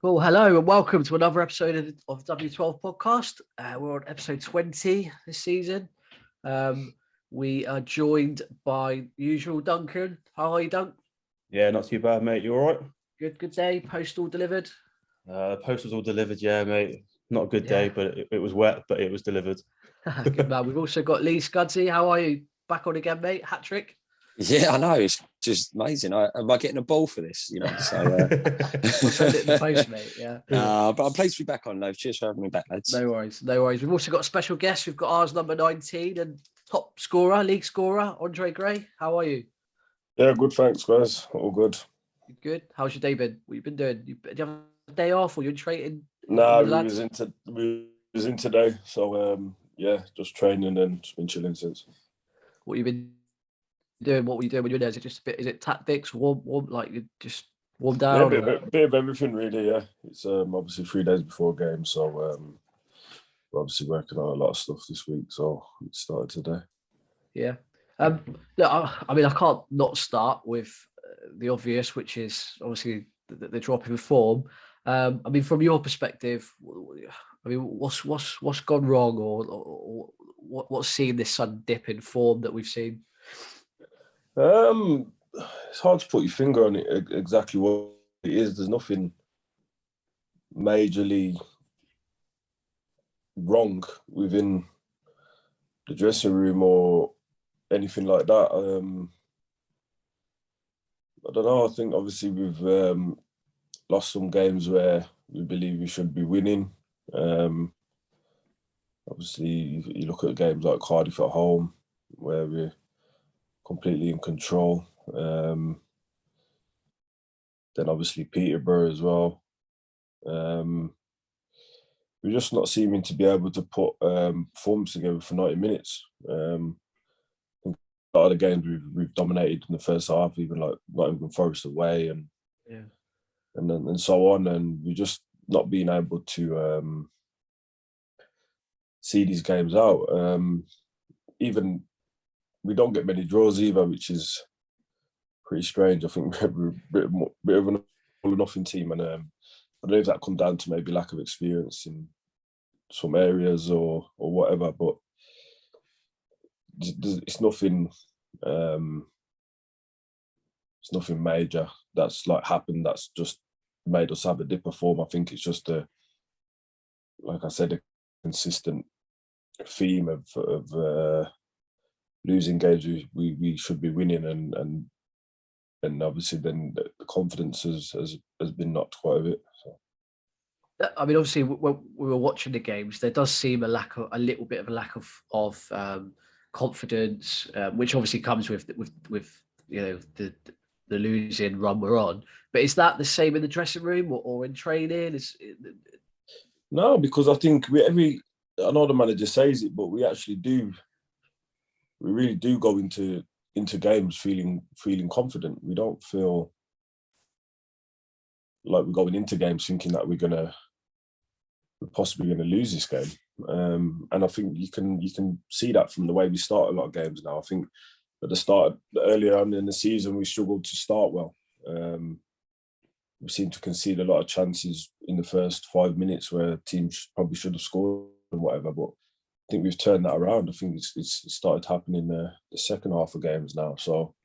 Well, hello and welcome to another episode of W12 Podcast. We're on episode 20 this season. We are joined by usual Duncan. How are you, Dunk? Yeah, not too bad, mate. You all right? Good day. Post all delivered. Post was all delivered, yeah, mate. Not a good day, but it was wet, but it was delivered. Good man. We've also got Lee Scudsy. How are you? Back on again, mate. Hat trick. Yeah, I know. It's just amazing. Am I getting a ball for this? So, we'll send it in the post, mate. Yeah. But I'm pleased to be back on, though. Cheers for having me back, lads. No worries. We've also got a special guest. We've got ours number 19 and top scorer, league scorer, Andre Gray. How are you? Yeah, good. Thanks, guys. All good. Good. How's your day been? What you been doing? Do you have a day off or you're training? Nah, we was in today. So yeah, just training and just been chilling since. What you been doing? What were you doing when you were there? Is it just a bit? Is it tactics? Warm like you just warm down? Yeah, bit of everything really. Yeah, it's obviously 3 days before a game, so we're obviously working on a lot of stuff this week. So it started today. Yeah. Look, I mean, I can't not start with the obvious, which is obviously the drop in form. I mean, from your perspective, I mean, what's gone wrong, or what's seen this sudden dip in form that we've seen? It's hard to put your finger on it exactly what it is. There's nothing majorly wrong within the dressing room or anything like that. I don't know. I think obviously we've lost some games where we believe we should be winning. Obviously, you look at games like Cardiff at home, where we're completely in control. Then obviously Peterborough as well. We're just not seeming to be able to put forms together for 90 minutes. A lot of the games we've dominated in the first half, even like Nottingham Forest away and so on, and we're just not being able to see these games out. Even we don't get many draws either, which is pretty strange. I think we're a bit of an all or nothing team, and I don't know if that comes down to maybe lack of experience in some areas or whatever, but it's nothing. It's nothing major that's like happened that's just made us have a dip of form. I think it's just like I said, a consistent theme of losing games we should be winning, and obviously then the confidence has been knocked quite a bit. So. I mean, obviously, when we were watching the games, there does seem a little bit of a lack of confidence, which obviously comes with you know the losing run we're on. But is that the same in the dressing room or in training? No, because I think I know the manager says it, but we actually do. We really do go into games feeling confident. We don't feel like we're going into games thinking that we're possibly going to lose this game. And I think you can see that from the way we start a lot of games now. I think at the start, earlier on in the season, we struggled to start well. We seem to concede a lot of chances in the first 5 minutes where teams probably should have scored and whatever. But I think we've turned that around. I think it's started happening the second half of games now. So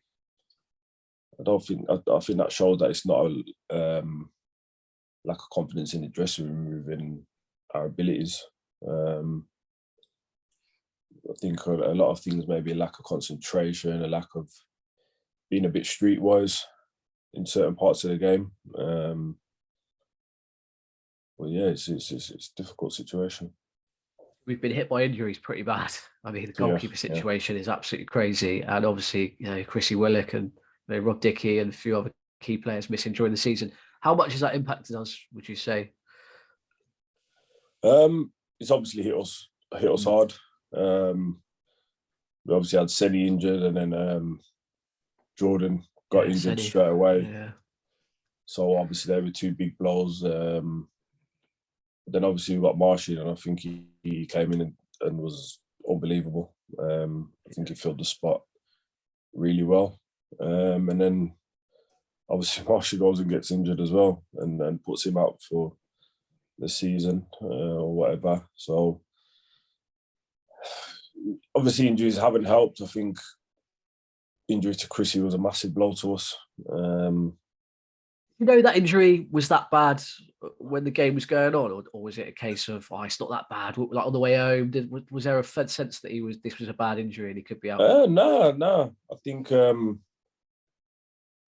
I think that shows that it's not a lack of confidence in the dressing room within our abilities. I think a lot of things, maybe a lack of concentration, a lack of being a bit streetwise in certain parts of the game. Well, yeah, it's a difficult situation. We've been hit by injuries pretty bad. I mean, the goalkeeper situation is absolutely crazy, and obviously, Chrissy Willock and Rob Dickey and a few other key players missing during the season. How much has that impacted us, would you say? It's obviously hit us hard. We obviously had Senny injured, and then Jordan got injured straight away. Yeah. So obviously they were two big blows. But then obviously we got Marshy, and I think he came in and was unbelievable. I think he filled the spot really well. And then obviously Marshall goes and gets injured as well, and puts him out for the season or whatever. So obviously injuries haven't helped. I think injury to Chrissy was a massive blow to us. You know, that injury was that bad when the game was going on, or was it a case of, oh, it's not that bad? Like on the way home, was there a sense that this was a bad injury and he could be out? No. I think it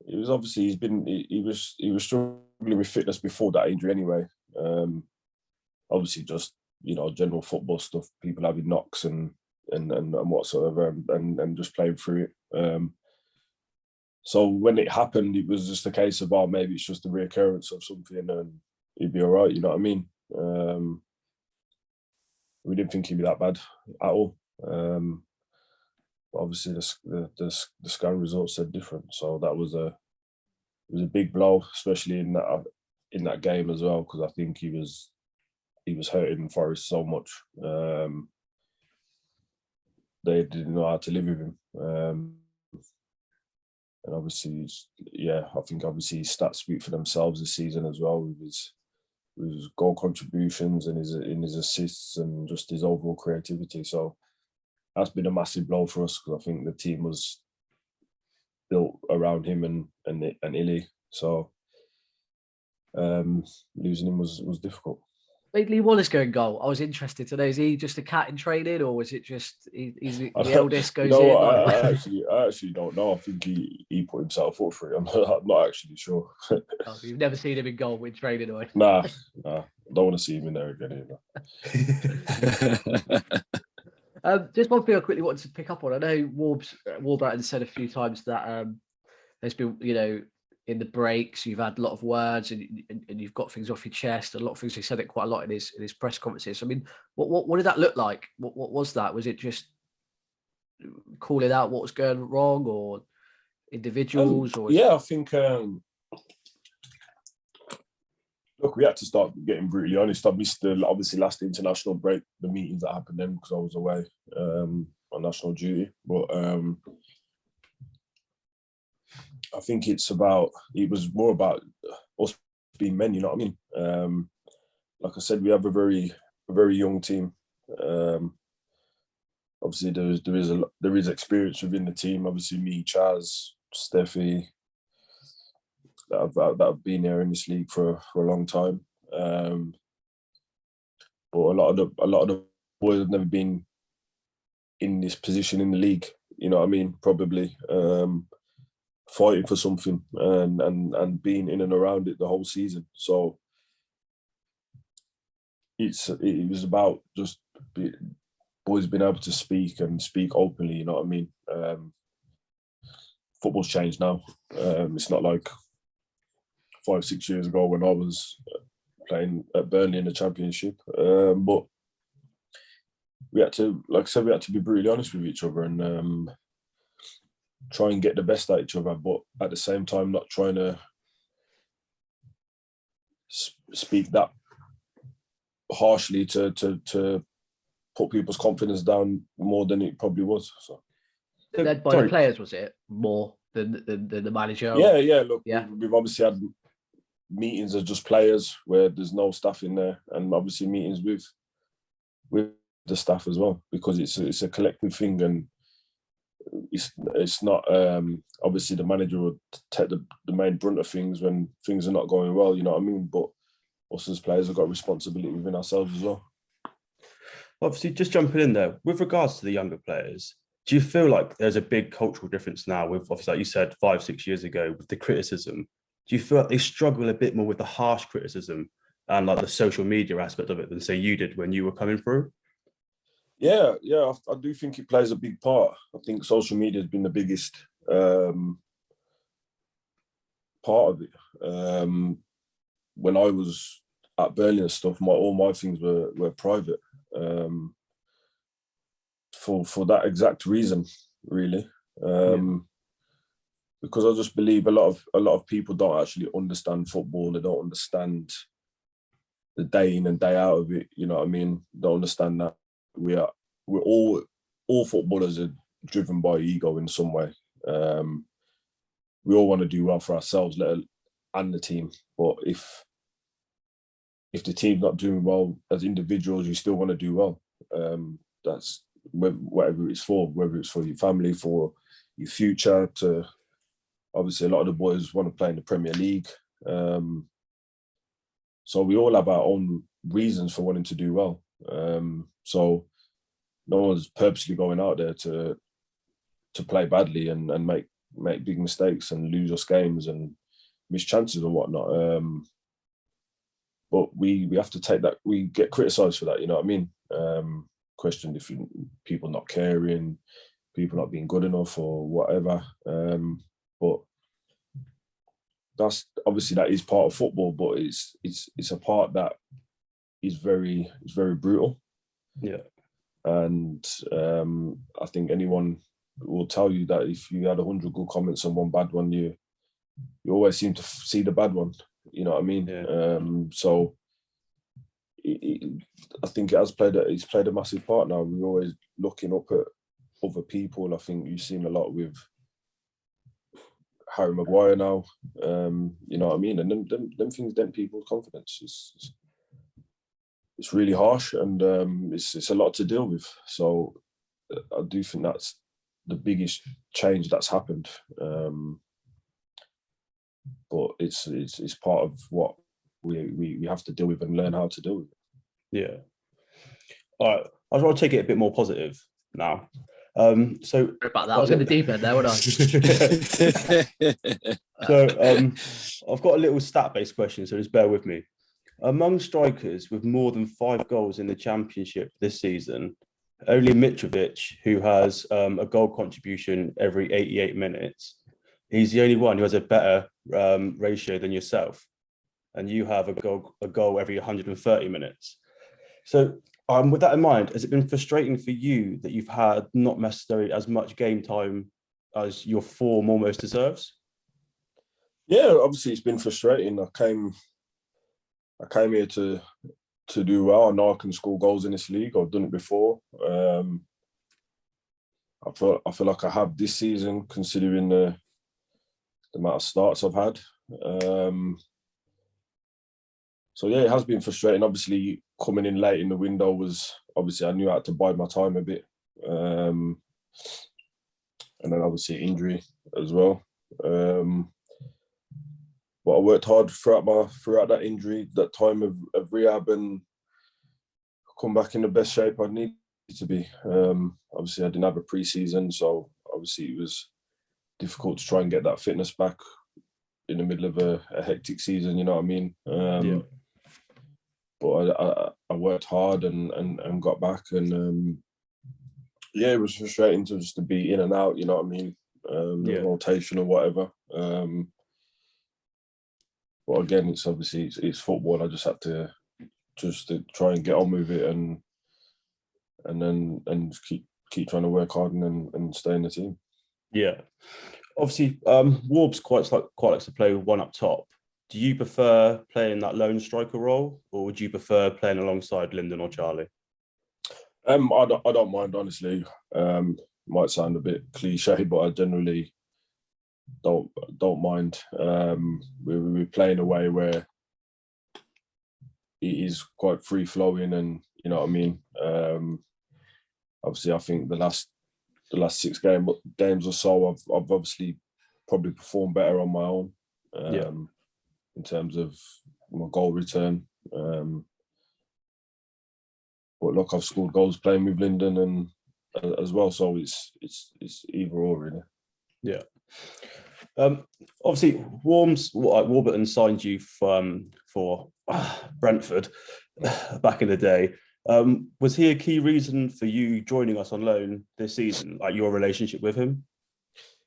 was obviously he was struggling with fitness before that injury anyway. Obviously, just general football stuff, people having knocks and whatsoever, and just playing through it. So when it happened, it was just a case of, oh, maybe it's just a reoccurrence of something and he'd be all right, you know what I mean? We didn't think he'd be that bad at all. Obviously, the scan results said different. So that was it was a big blow, especially in that game as well, because I think he was hurting Forest so much. They didn't know how to live with him. And obviously, I think obviously his stats speak for themselves this season as well, with his goal contributions and his assists and just his overall creativity. So that's been a massive blow for us, because I think the team was built around him and Illy. So losing him was difficult. Lee Wallace going goal. I was interested to know, is he just a cat in training, or was it just he's the eldest goes in? I actually don't know. I think he put himself up for it. I'm not actually sure. Oh, you've never seen him in goal in training, or? Nah. I don't want to see him in there again either. Just one thing I quickly wanted to pick up on. I know Warburton said a few times that there's been, in the breaks, you've had a lot of words and you've got things off your chest. A lot of things. He said it quite a lot in his press conferences. I mean, what did that look like? What was that? Was it just calling out what was going wrong, or individuals? I think. Look, we had to start getting brutally honest. I missed the obviously last international break, the meetings that happened then, because I was away on national duty. But I think it was more about us being men, you know what I mean? Like I said, we have a very young team. Obviously, there is experience within the team. Obviously, me, Chaz, Steffi, that have been here in this league for a long time. But a lot of the boys have never been in this position in the league. You know what I mean? Probably fighting for something and being in and around it the whole season. So it was about just boys being able to speak openly. You know what I mean? Football's changed now. It's not like 5-6 years ago when I was playing at Burnley in the Championship. But we had to, like I said, be brutally honest with each other and try and get the best out of each other, but at the same time not trying to speak that harshly to put people's confidence down more than it probably was. So led by the players, was it more than the manager? Yeah. Look, we've obviously had meetings as just players where there's no staff in there, and obviously meetings with the staff as well, because it's a collective thing, and it's not obviously the manager would take the main brunt of things when things are not going well, you know what I mean? But us as players have got responsibility within ourselves as well. Obviously, just jumping in there, with regards to the younger players, do you feel like there's a big cultural difference now with, obviously, like you said, 5-6 years ago, with the criticism? Do you feel like they struggle a bit more with the harsh criticism and like the social media aspect of it than, say, you did when you were coming through? Yeah, I do think it plays a big part. I think social media has been the biggest part of it. When I was at Burnley and stuff, all my things were private. For that exact reason, really. Because I just believe a lot of people don't actually understand football. They don't understand the day in and day out of it. You know what I mean? They don't understand that we're all footballers are driven by ego in some way. we all want to do well for ourselves and the team. But if the team's not doing well as individuals, you still want to do well. That's whatever it's for, whether it's for your family, for your future. To obviously, a lot of the boys want to play in the Premier League. So we all have our own reasons for wanting to do well. So no one's purposely going out there to play badly and make big mistakes and lose us games and miss chances and whatnot. But we have to take that. We get criticised for that. You know what I mean? Questioned if people not caring, people not being good enough or whatever. But that's obviously that is part of football. But it's a part that is very brutal. Yeah. And I think anyone will tell you that if you had 100 good comments and one bad one, you always seem to see the bad one. You know what I mean? Yeah. So I think it's played a massive part now. We're always looking up at other people. I think you've seen a lot with Harry Maguire now. You know what I mean? And them things dent people's confidence. It's really harsh, and it's a lot to deal with. So I do think that's the biggest change that's happened. But it's part of what we have to deal with and learn how to deal with it. Yeah. All right. I just want to take it a bit more positive now. Sorry about that. I was in the deep end there, wasn't I? So I've got a little stat-based question, so just bear with me. Among strikers with more than 5 goals in the Championship this season, only Mitrovic, who has a goal contribution every 88 minutes, he's the only one who has a better ratio than yourself, and you have a goal every 130 minutes. So with that in mind, has it been frustrating for you that you've had not necessarily as much game time as your form almost deserves? Yeah, obviously it's been frustrating. I came here to do well. I know I can score goals in this league. I've done it before. I feel like I have this season, considering the amount of starts I've had. So yeah, it has been frustrating. Obviously, coming in late in the window was I knew I had to bide my time a bit, and then obviously injury as well. But I worked hard throughout that injury, that time of rehab, and come back in the best shape I needed to be. Obviously, I didn't have a pre-season, so obviously it was difficult to try and get that fitness back in the middle of a hectic season. You know what I mean? Yeah. But I worked hard and got back, and yeah, it was frustrating to be in and out. You know what I mean? Rotation or whatever. But again, it's obviously it's football. I just had to try and get on with it, and keep trying to work hard and stay in the team. Yeah. Obviously, Warbs quite likes to play with one up top. Do you prefer playing that lone striker role, or would you prefer playing alongside Lyndon or Charlie? I don't mind, honestly. Might sound a bit cliche, but I generally don't mind. We're playing a way where it is quite free flowing, and you know what I mean. Obviously, I think the last 6 games or so, I've obviously probably performed better on my own. In terms of my goal return. But look, I've scored goals playing with Lyndon and as well, so it's either or really. Yeah. Obviously, Warburton signed you for Brentford back in the day. Was he a key reason for you joining us on loan this season, like your relationship with him?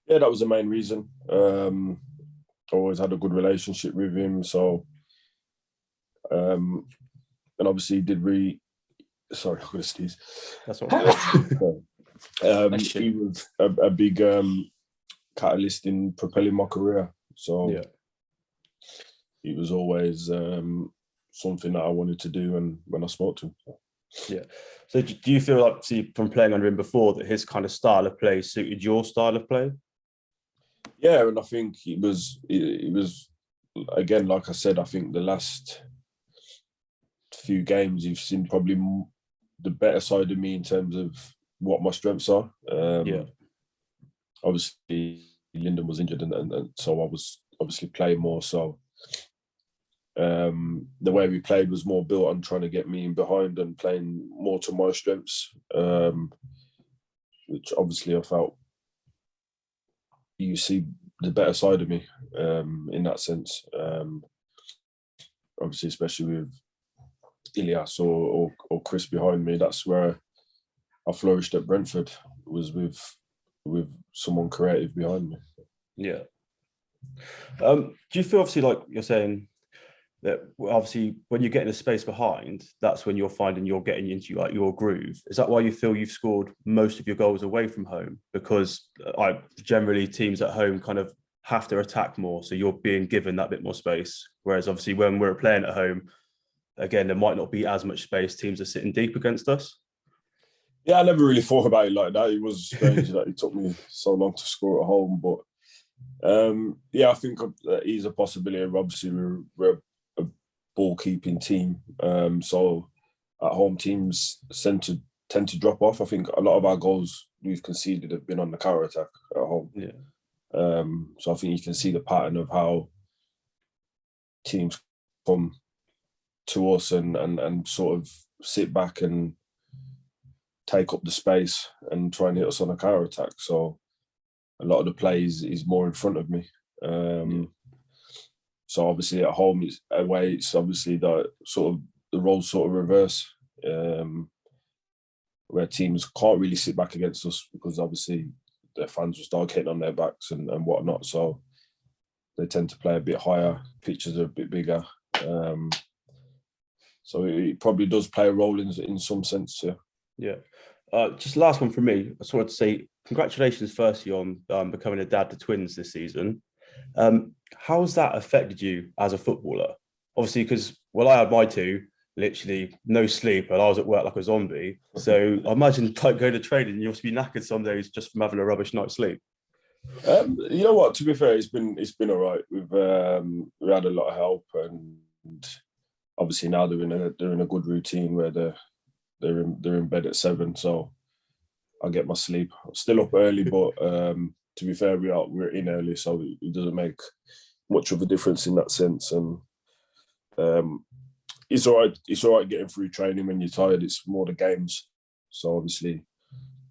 Yeah, that was the main reason. Always had a good relationship with him, so and obviously sorry, I'm gonna sneeze. That's all right. He was a big catalyst in propelling my career, so yeah, he was always something that I wanted to do, and when I spoke to him. Yeah. So do you feel like, see, from playing under him before, that his kind of style of play suited your style of play? Yeah, and I think it was again, like I said, I think the last few games you've seen probably the better side of me in terms of what my strengths are. Obviously, Lyndon was injured, and so I was obviously playing more. So the way we played was more built on trying to get me in behind and playing more to my strengths, which obviously I felt you see the better side of me in that sense. Obviously, especially with Ilias or Chris behind me, that's where I flourished at Brentford, was with someone creative behind me. Yeah. Do you feel, obviously, like you're saying, that obviously when you're getting a space behind, that's when you're finding you're getting into like your groove? Is that why you feel you've scored most of your goals away from home? Because generally teams at home kind of have to attack more, so you're being given that bit more space. Whereas obviously when we're playing at home, again, there might not be as much space. Teams are sitting deep against us. Yeah, I never really thought about it like that. It was strange that it took me so long to score at home, but yeah, I think that is a possibility. Obviously, we're a ball keeping team, so at home teams tend to drop off. I think a lot of our goals we've conceded have been on the counter attack at home. Yeah. So I think you can see the pattern of how teams come to us and sort of sit back and take up the space and try and hit us on a counter attack. So a lot of the plays is more in front of me. So obviously at home, it's away. It's obviously the roles sort of reverse, where teams can't really sit back against us because obviously their fans will start getting on their backs and whatnot. So they tend to play a bit higher. Pitches are a bit bigger. So it probably does play a role in some sense. Yeah. Just last one from me. I just wanted to say congratulations firstly on becoming a dad to twins this season. How's that affected you as a footballer? Obviously, because I had my two, literally no sleep, and I was at work like a zombie. So I imagine like going to training, you must be knackered some days just from having a rubbish night's sleep. You know what? To be fair, it's been all right. We had a lot of help, and obviously now they're in a good routine where they're in bed at 7, so I get my sleep. I'm still up early, but to be fair, we're in early, so it doesn't make much of a difference in that sense. And it's all right. It's all right getting through training when you're tired. It's more the games. So obviously,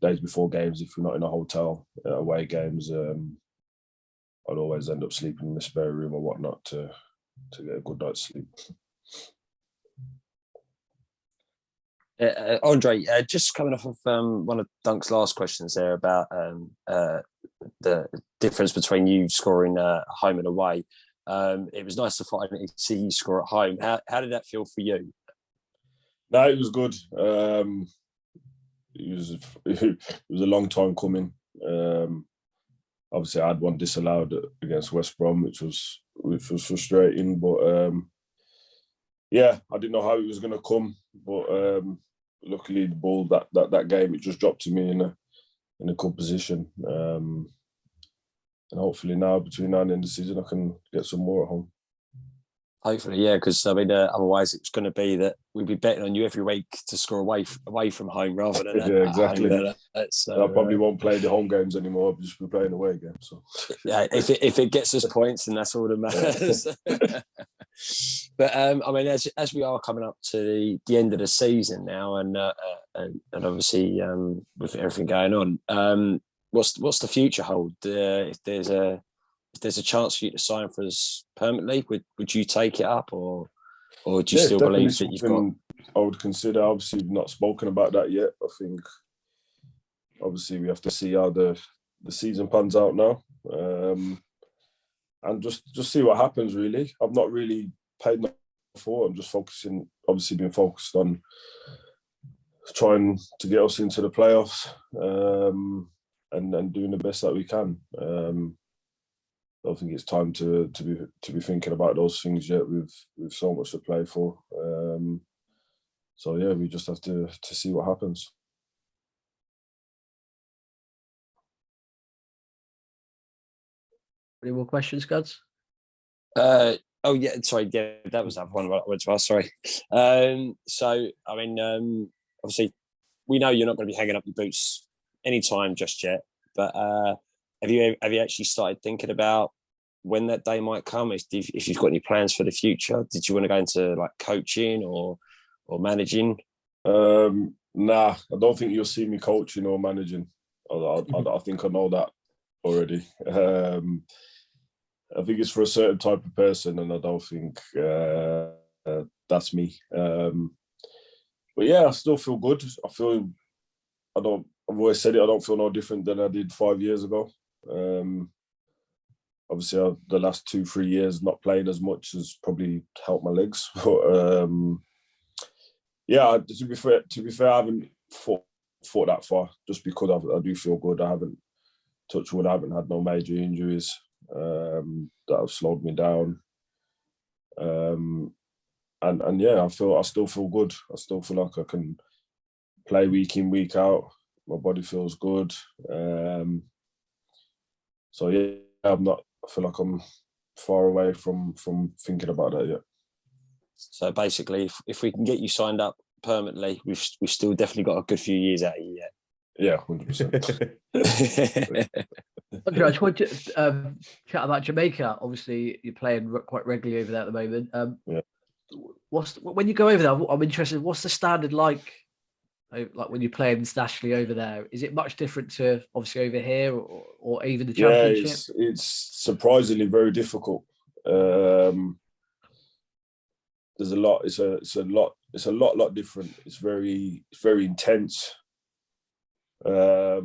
days before games, if we're not in a hotel, away games, I'd always end up sleeping in the spare room or whatnot to get a good night's sleep. Andre, just coming off of one of Dunk's last questions there about the difference between you scoring home and away. It was nice to finally see you score at home. How did that feel for you? No, it was good. It was a long time coming. Obviously, I had one disallowed against West Brom, which was frustrating. But yeah, I didn't know how it was going to come. But luckily, the ball that game, it just dropped to me in a good position. And hopefully now, between now and the end of the season, I can get some more at home. Hopefully, yeah, because I mean, otherwise it's going to be that we'd be betting on you every week to score away from home rather than yeah, exactly. So, I probably won't play the home games anymore. I'll just be playing away games. So yeah, if it gets us points, then that's all that matters. But I mean, as we are coming up to the end of the season now, and obviously with everything going on, what's the future hold? If there's a chance for you to sign for us permanently, would you take it up, or do you still believe that you've got? I would consider. Obviously, we've not spoken about that yet. I think obviously we have to see how the season pans out now, and just see what happens. Really, I've not really paid my before. I'm just been focused on trying to get us into the playoffs, and doing the best that we can. I don't think it's time to be thinking about those things yet. We've so much to play for. So yeah, we just have to see what happens. Any more questions, Guds? Oh yeah, sorry, yeah, that was that one I went to ask. Sorry. So I mean, obviously, we know you're not going to be hanging up your boots anytime just yet. But have you actually started thinking about when that day might come? If you've got any plans for the future, did you want to go into like coaching or managing? Nah, I don't think you'll see me coaching or managing. I think I know that already. I think it's for a certain type of person, and I don't think that's me. But yeah, I still feel good. I've always said it, I don't feel no different than I did 5 years ago. Obviously, the last 2-3 years not playing as much has probably helped my legs. But yeah, to be fair, I haven't fought that far just because I do feel good. I haven't, touch wood, I haven't had no major injuries that have slowed me down. And yeah, I still feel good. I still feel like I can play week in, week out. My body feels good. So yeah, I feel like I'm far away from thinking about that yet. So basically, if we can get you signed up permanently, we've still definitely got a good few years out of you yet. Yeah, 100%. Okay, I just want to chat about Jamaica. Obviously, you're playing quite regularly over there at the moment. Yeah. When you go over there? I'm interested. What's the standard like when you're playing internationally over there? Is it much different to obviously over here or even the Championship? Yeah, it's surprisingly very difficult. There's a lot. It's a lot different. It's very intense. I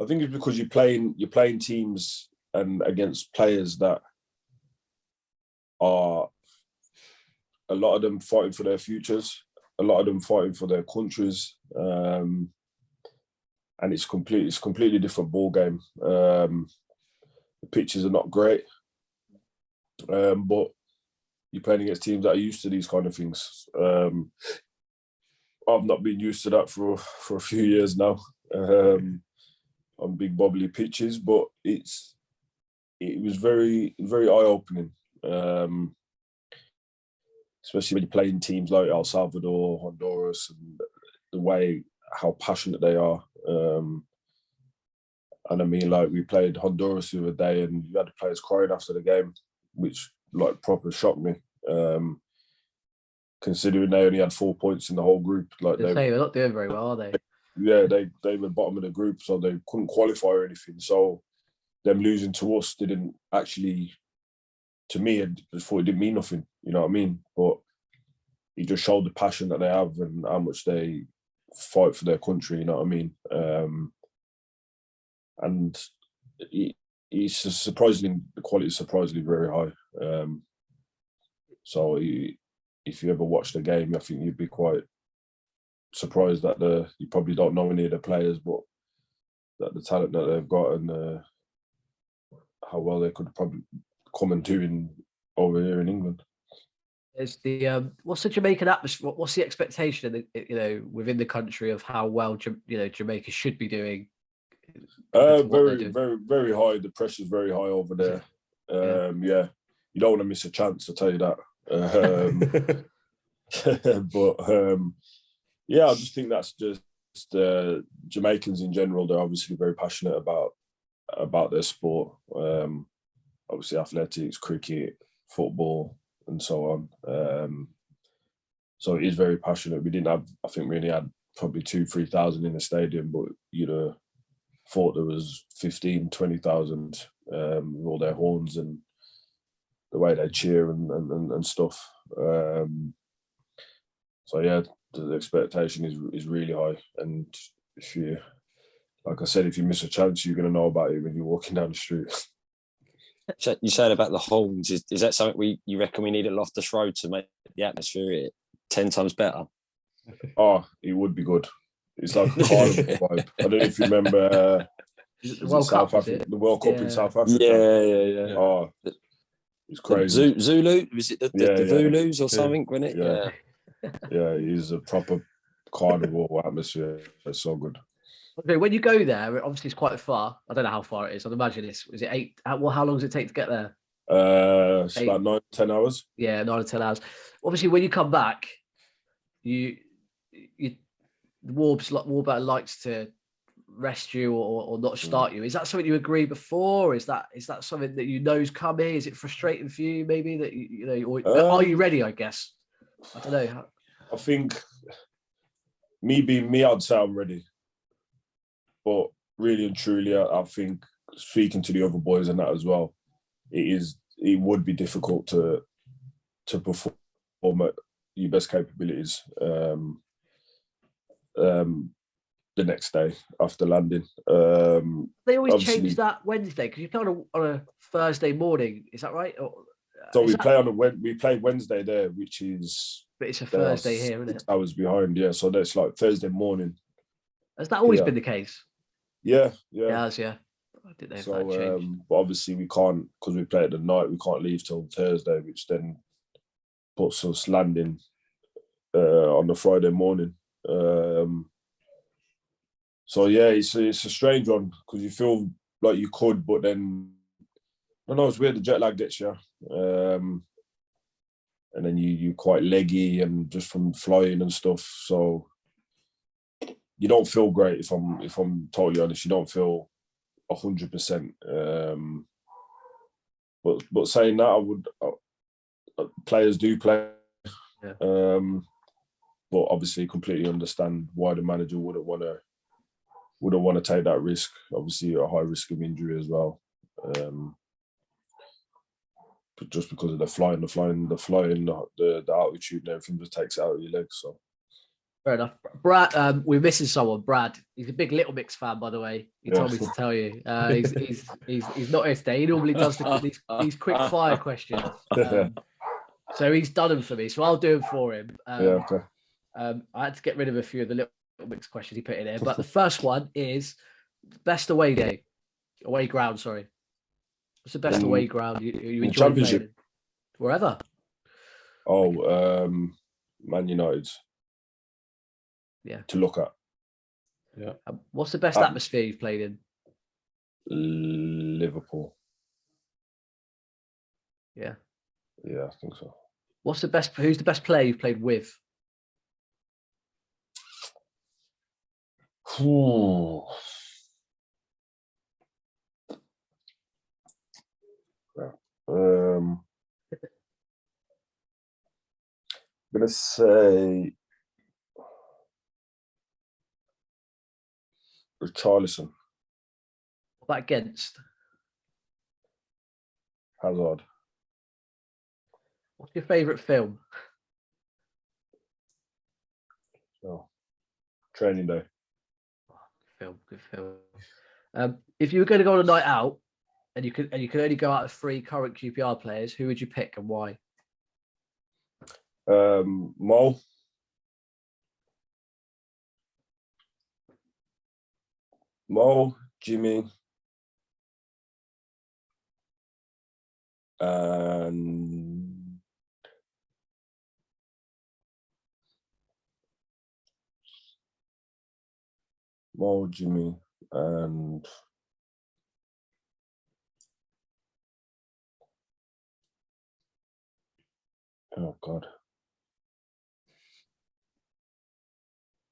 think it's because you're playing teams and against players that are, a lot of them fighting for their futures, a lot of them fighting for their countries, and it's completely different ball game. The pitches are not great, but you're playing against teams that are used to these kind of things. I've not been used to that for a few years now, on big bubbly pitches, but it was very eye opening, especially when you're playing teams like El Salvador, Honduras, and the way how passionate they are. And I mean, like, we played Honduras the other day, and you had the players crying after the game, which like proper shocked me. Considering they only had 4 points in the whole group, like they're not doing very well, are they? Yeah, they were bottom of the group, so they couldn't qualify or anything. So them losing to us didn't actually, to me, I thought it didn't mean nothing. You know what I mean? But it just showed the passion that they have and how much they fight for their country. You know what I mean? And it's surprisingly, the quality is surprisingly very high. So if you ever watch the game, I think you'd be quite surprised that you probably don't know any of the players, but that the talent that they've got and how well they could probably come and do over here in England. There's the what's the Jamaican atmosphere? What's the expectation, within the country of how well Jamaica should be doing? Very high. The pressure's very high over there. Yeah, you don't want to miss a chance. I'll tell you that. But yeah, I just think that's just Jamaicans in general. They're obviously very passionate about their sport. Obviously, athletics, cricket, football, and so on. So it is very passionate. We only had probably 2,000-3,000 in the stadium, but thought there was 15,000-20,000 with all their horns and the way they cheer and stuff. So yeah, the expectation is really high, and if you, like I said, if you miss a chance, you're going to know about it when you're walking down the street. So you said about the horns. Is that something you reckon we need at Loftus Road to make the atmosphere 10 times better? Oh, it would be good. It's like a carnival vibe. I don't know if you remember the World Cup in South Africa. Yeah. Oh, it's crazy. Zulu? Was it the Zulus or something, wasn't it? Yeah. Yeah, it is a proper carnival atmosphere. It's so good. Okay, when you go there, obviously it's quite far. I don't know how far it is. I'd imagine is it 8? How long does it take to get there? It's 8. about 9-10 hours. Yeah, 9 or 10 hours. Obviously, when you come back, you Warburton likes to rest you or not start you. Is that something you agree before? Is that something that you know's coming? Is it frustrating for you? Maybe that you know, or are you ready? I guess I don't know. I think me being me, I'd say I'm ready. But really and truly, I think speaking to the other boys and that as well, it would be difficult to perform at your best capabilities the next day after landing. They always change that Wednesday because you play on a Thursday morning. Is that right? So we play Wednesday there, which is. But it's a Thursday here, isn't it? Hours behind, yeah. So that's like Thursday morning. Has that always been the case? Yeah. Yeah. I didn't know if that changed. But obviously we can't, because we play at the night, we can't leave till Thursday, which then puts us landing on the Friday morning. So yeah, it's a strange one because you feel like you could, but then I don't know, it's weird. The jet lag gets you, and then you're quite leggy and just from flying and stuff. So you don't feel great. If I'm totally honest, you don't feel 100%. But saying that, players do play. Yeah. But obviously, completely understand why the manager wouldn't want to take that risk. Obviously, a high risk of injury as well. But just because of the flying, the altitude and everything just takes it out of your legs. So fair enough. Brad, we're missing someone. Brad, he's a big Little Mix fan, by the way. He told me to tell you. He's not here today. He normally does these quick fire questions. So he's done them for me. So I'll do them for him. Okay. I had to get rid of a few of the Little Mix questions he put in there. But the first one is best away ground. Sorry. What's the best away ground you enjoy Championship? playing? Wherever. Oh, Man United. Yeah. To look at. Yeah. What's the best atmosphere you've played in? Liverpool. Yeah. Yeah, I think so. Who's the best player you've played with? Ooh. I'm gonna say Richarlison. What about against? Hazard. What's your favourite film? Oh. Training Day. Good film. If you were going to go on a night out and you could only go out of 3 current QPR players, who would you pick and why? Mo. Jimmy, and Jimmy, and oh God,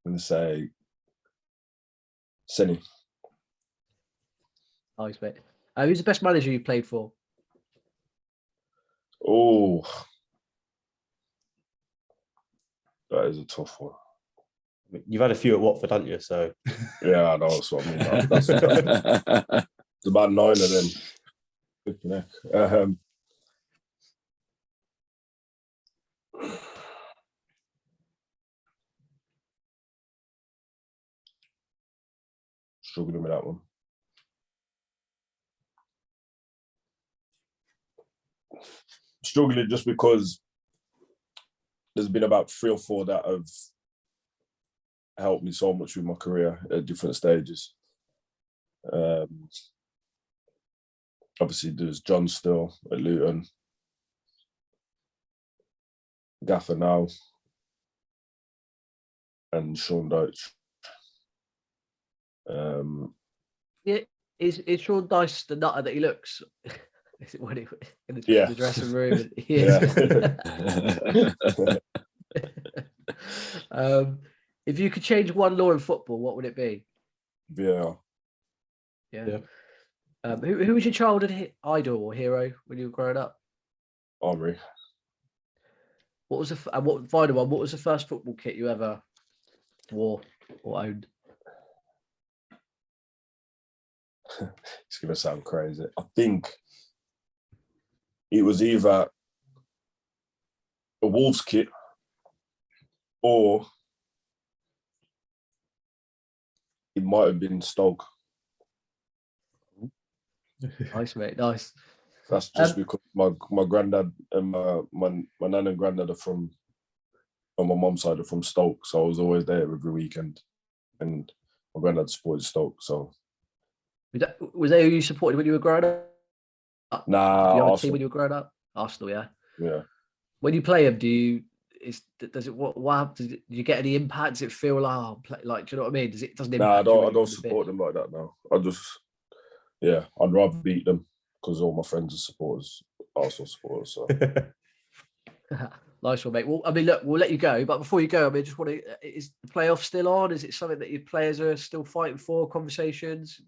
I'm gonna say Senny. Nice, mate. Who's the best manager you played for? Oh, that is a tough one. You've had a few at Watford, haven't you? So yeah, I know that's what I mean. That's about 9 of them. Struggling with that one. Struggling just because there's been about 3 or 4 that have helped me so much with my career at different stages. Obviously, there's John still at Luton, Gaffer now, and Sean Dyche. Yeah, is Sean Dyche the nutter that he looks? Is it when he in the dressing room? He is. If you could change one law in football, what would it be? Yeah. Who was your childhood idol or hero when you were growing up? Henry. What was what was the first football kit you ever wore or owned? It's gonna sound crazy. I think it was either a Wolves kit or it might have been Stoke. Nice, mate. Nice. That's just because my granddad and my nan and granddad are from, on my mum's side, are from Stoke, so I was always there every weekend, and my granddad supported Stoke. So was that who you supported when you were growing up? Nah, Did you have a Arsenal. team when you were growing up? Arsenal, yeah. Yeah. When you play them, do you get any impact? Does it feel like do you know what I mean? Doesn't impact? Nah, I don't support them like that now. I'd rather beat them because all my friends are supporters, Arsenal supporters. So. Nice one, mate. Well, I mean, look, we'll let you go, but before you go, I mean, just want to, is the playoff still on? Is it something that your players are still fighting for? Conversations?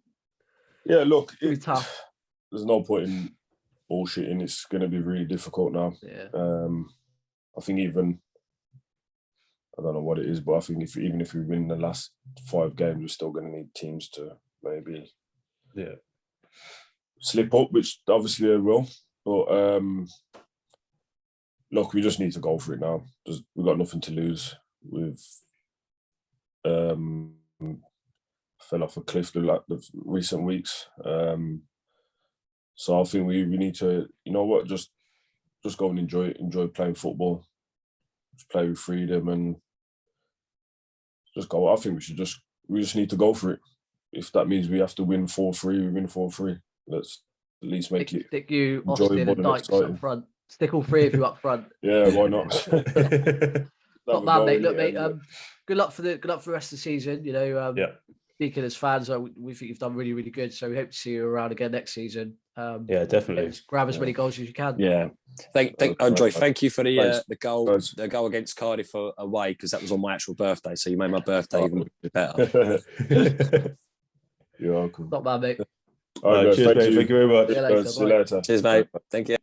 Yeah, look, It's tough. There's no point in bullshitting. It's going to be really difficult now. Yeah. I think I don't know what it is, but I think even if we win the last 5 games, we're still going to need teams to maybe slip up, which obviously they will. But look, we just need to go for it now. We've got nothing to lose. We've fell off a cliff like the recent weeks. So I think we need to, you know what, just go and enjoy playing football. Just play with freedom and just go. I think we just need to go for it. If that means we have to win 4-3, we win 4-3. Let's at least make it stick you Austin and Dykes up front. Stick all 3 of you up front. Yeah, why not? Not bad, mate. Look, mate. Good luck for the rest of the season. You know, speaking as fans, we think you've done really, really good. So we hope to see you around again next season. Definitely. Grab as many goals as you can. Yeah. Thank Andre. Thank you for the goal. Thanks. The goal against Cardiff away, because that was on my actual birthday. So you made my birthday even better. You're welcome. Not bad, mate. All right, guys, cheers, mate. Thank you very much. See you later. See you later. Cheers, mate. Thank you.